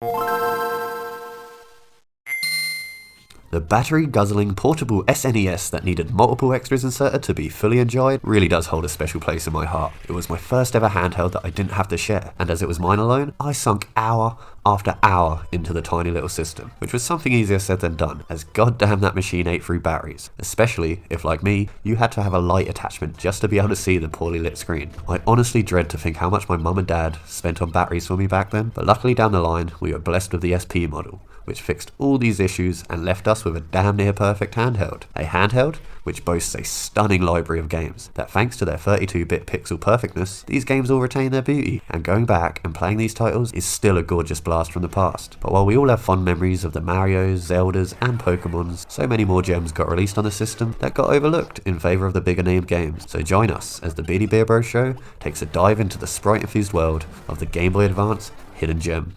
The battery-guzzling portable SNES that needed multiple extras inserted to be fully enjoyed really does hold a special place in my heart. It was my first ever handheld that I didn't have to share, and as it was mine alone, I sunk hour after hour into the tiny little system, which was something easier said than done, as goddamn that machine ate through batteries, especially if, like me, you had to have a light attachment just to be able to see the poorly lit screen. I honestly dread to think how much my mum and dad spent on batteries for me back then, but luckily down the line, we were blessed with the SP model, which fixed all these issues and left us with a damn near perfect handheld. A handheld which boasts a stunning library of games that, thanks to their 32-bit pixel perfectness, these games all retain their beauty, and going back and playing these titles is still a gorgeous blast from the past. But while we all have fond memories of the Marios, Zeldas and Pokemons, so many more gems got released on the system that got overlooked in favour of the bigger named games. So join us as the Beardy Beer Bros show takes a dive into the sprite-infused world of the Game Boy Advance hidden gem.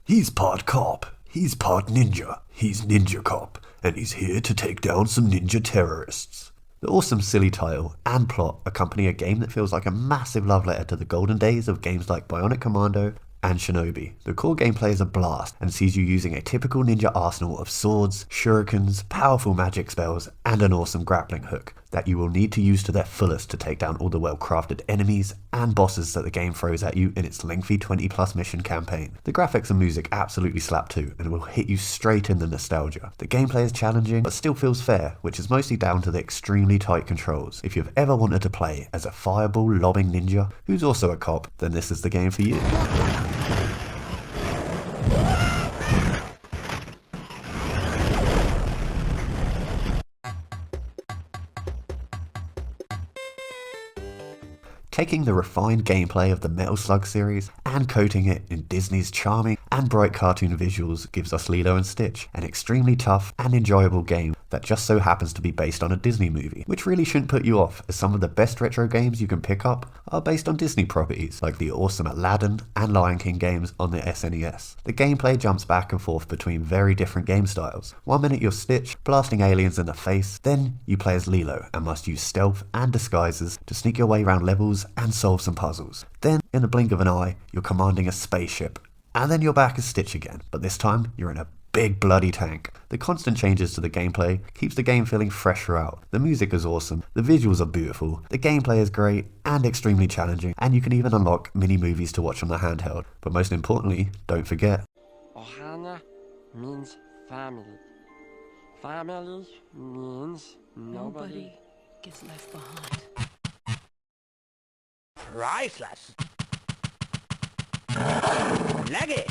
He's part cop, he's part ninja, he's Ninja Cop, and he's here to take down some ninja terrorists. The awesome silly title and plot accompany a game that feels like a massive love letter to the golden days of games like Bionic Commando and Shinobi. The core gameplay is a blast and sees you using a typical ninja arsenal of swords, shurikens, powerful magic spells, and an awesome grappling hook that you will need to use to their fullest to take down all the well-crafted enemies and bosses that the game throws at you in its lengthy 20+ mission campaign. The graphics and music absolutely slap too and will hit you straight in the nostalgia. The gameplay is challenging but still feels fair, which is mostly down to the extremely tight controls. If you've ever wanted to play as a fireball lobbing ninja who's also a cop, then this is the game for you. Taking the refined gameplay of the Metal Slug series and coating it in Disney's charming and bright cartoon visuals gives us Lilo and Stitch, an extremely tough and enjoyable game that just so happens to be based on a Disney movie, which really shouldn't put you off, as some of the best retro games you can pick up are based on Disney properties, like the awesome Aladdin and Lion King games on the SNES. The gameplay jumps back and forth between very different game styles. 1 minute you're Stitch, blasting aliens in the face, then you play as Lilo and must use stealth and disguises to sneak your way around levels and solve some puzzles. Then, in the blink of an eye, you're commanding a spaceship, and then you're back as Stitch again, but this time you're in a big bloody tank. The constant changes to the gameplay keeps the game feeling fresh throughout. The music is awesome, the visuals are beautiful, the gameplay is great and extremely challenging, and you can even unlock mini movies to watch on the handheld. But most importantly, don't forget, Ohana means family. Family means nobody gets left behind. Priceless. Leg it.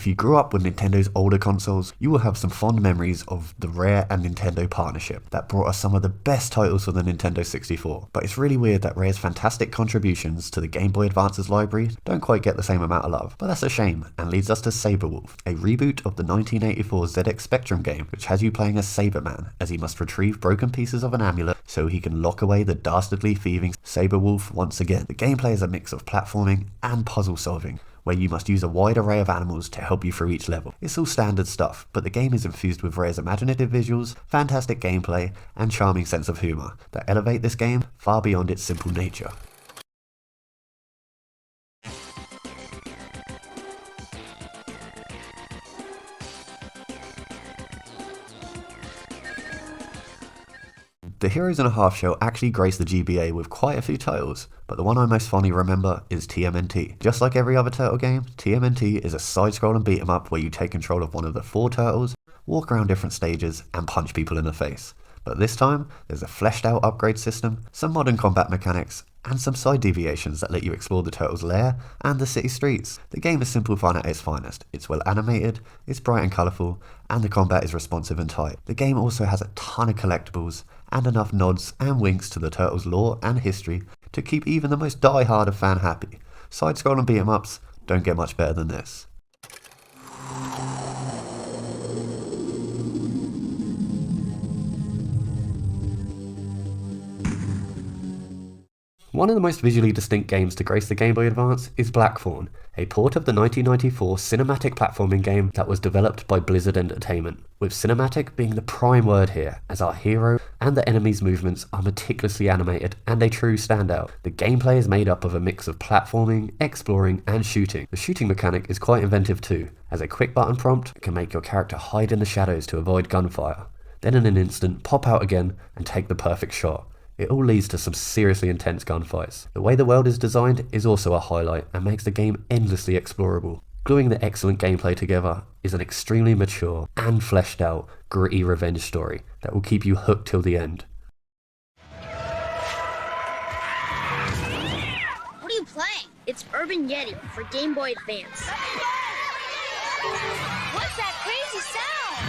if you grew up with Nintendo's older consoles, you will have some fond memories of the Rare and Nintendo partnership that brought us some of the best titles for the Nintendo 64. But it's really weird that Rare's fantastic contributions to the Game Boy Advance's library don't quite get the same amount of love. But that's a shame, and leads us to Sabrewulf, a reboot of the 1984 ZX Spectrum game, which has you playing as Saberman, as he must retrieve broken pieces of an amulet so he can lock away the dastardly thieving Sabrewulf once again. The gameplay is a mix of platforming and puzzle solving, where you must use a wide array of animals to help you through each level. It's all standard stuff, but the game is infused with Rare's imaginative visuals, fantastic gameplay, and charming sense of humour that elevate this game far beyond its simple nature. The Heroes and a Half show actually graced the GBA with quite a few titles, but the one I most fondly remember is TMNT. Just like every other turtle game, TMNT is a side-scrolling beat-em-up where you take control of one of the 4 turtles, walk around different stages, and punch people in the face. But this time, there's a fleshed out upgrade system, some modern combat mechanics, and some side deviations that let you explore the turtle's lair and the city streets. The game is simple fun at its finest. It's well animated, it's bright and colourful, and the combat is responsive and tight. The game also has a ton of collectibles and enough nods and winks to the turtle's lore and history to keep even the most die-hard of fan happy. Side-scrolling beat-em-ups don't get much better than this. One of the most visually distinct games to grace the Game Boy Advance is Blackthorne, a port of the 1994 cinematic platforming game that was developed by Blizzard Entertainment, with cinematic being the prime word here, as our hero and the enemy's movements are meticulously animated and a true standout. The gameplay is made up of a mix of platforming, exploring, and shooting. The shooting mechanic is quite inventive too, as a quick button prompt can make your character hide in the shadows to avoid gunfire, then in an instant pop out again and take the perfect shot. It all leads to some seriously intense gunfights. The way the world is designed is also a highlight and makes the game endlessly explorable. Gluing the excellent gameplay together is an extremely mature and fleshed out, gritty revenge story that will keep you hooked till the end. What are you playing? It's Urban Yeti for Game Boy Advance. What's that crazy sound?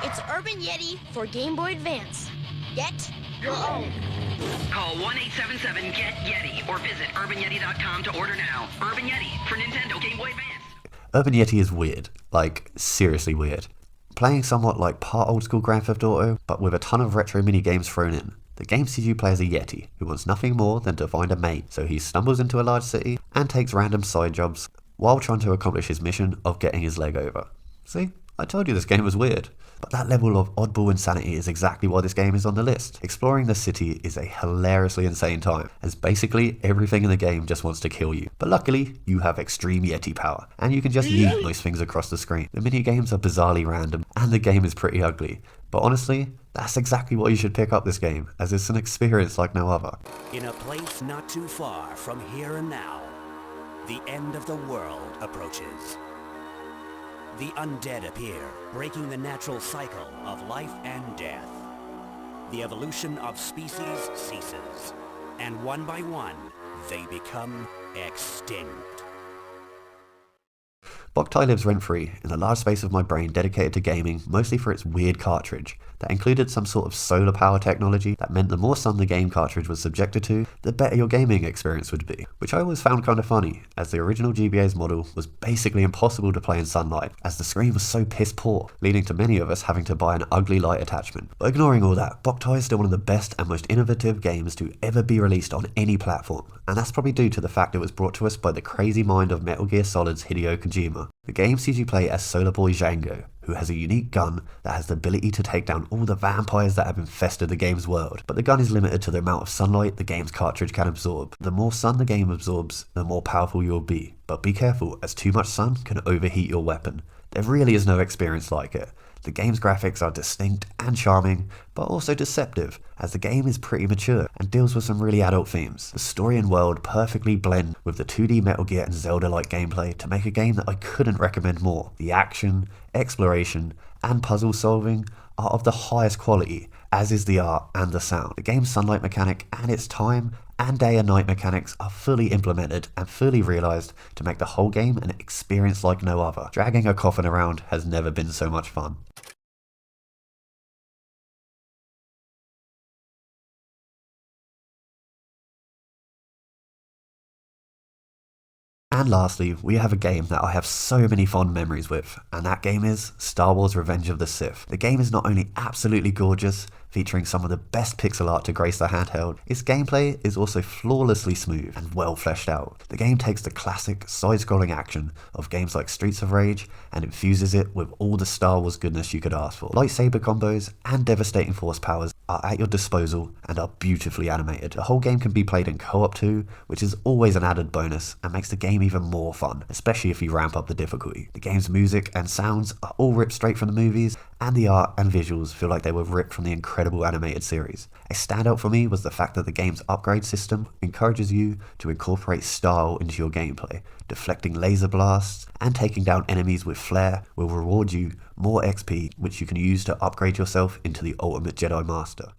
It's Urban Yeti for Game Boy Advance. Get your own. Call 1-877-GET-YETI or visit urbanyeti.com to order now. Urban Yeti for Nintendo Game Boy Advance. Urban Yeti is weird, like seriously weird. Playing somewhat like part old school Grand Theft Auto, but with a ton of retro mini games thrown in. The game sees you play as a Yeti, who wants nothing more than to find a mate, so he stumbles into a large city and takes random side jobs while trying to accomplish his mission of getting his leg over. See? I told you this game was weird. But that level of oddball insanity is exactly why this game is on the list. Exploring the city is a hilariously insane time, as basically everything in the game just wants to kill you. But luckily, you have extreme Yeti power, and you can just yeet most things across the screen. The mini-games are bizarrely random, and the game is pretty ugly. But honestly, that's exactly why you should pick up this game, as it's an experience like no other. In a place not too far from here and now, the end of the world approaches. The undead appear, breaking the natural cycle of life and death. The evolution of species ceases, and one by one, they become extinct. Boktai lives rent-free in a large space of my brain dedicated to gaming, mostly for its weird cartridge that included some sort of solar power technology that meant the more sun the game cartridge was subjected to, the better your gaming experience would be, which I always found kind of funny, as the original GBA's model was basically impossible to play in sunlight, as the screen was so piss poor, leading to many of us having to buy an ugly light attachment. But ignoring all that, Boktai is still one of the best and most innovative games to ever be released on any platform, and that's probably due to the fact it was brought to us by the crazy mind of Metal Gear Solid's Hideo Kojima. The game sees you play as Solar Boy Django, who has a unique gun that has the ability to take down all the vampires that have infested the game's world, but the gun is limited to the amount of sunlight the game's cartridge can absorb. The more sun the game absorbs, the more powerful you'll be, but be careful, as too much sun can overheat your weapon. There really is no experience like it. The game's graphics are distinct and charming, but also deceptive, as the game is pretty mature and deals with some really adult themes. The story and world perfectly blend with the 2D Metal Gear and Zelda-like gameplay to make a game that I couldn't recommend more. The action, exploration, and puzzle solving are of the highest quality, as is the art and the sound. The game's sunlight mechanic and its time and day and night mechanics are fully implemented and fully realised to make the whole game an experience like no other. Dragging a coffin around has never been so much fun. And lastly, we have a game that I have so many fond memories with, and that game is Star Wars Revenge of the Sith. The game is not only absolutely gorgeous, featuring some of the best pixel art to grace the handheld, its gameplay is also flawlessly smooth and well fleshed out. The game takes the classic side-scrolling action of games like Streets of Rage and infuses it with all the Star Wars goodness you could ask for. Lightsaber combos and devastating force powers are at your disposal and are beautifully animated. The whole game can be played in co-op too, which is always an added bonus and makes the game even more fun, especially if you ramp up the difficulty. The game's music and sounds are all ripped straight from the movies, and the art and visuals feel like they were ripped from the incredible animated series. A standout for me was the fact that the game's upgrade system encourages you to incorporate style into your gameplay. Deflecting laser blasts and taking down enemies with flair will reward you more XP which you can use to upgrade yourself into the ultimate Jedi Master.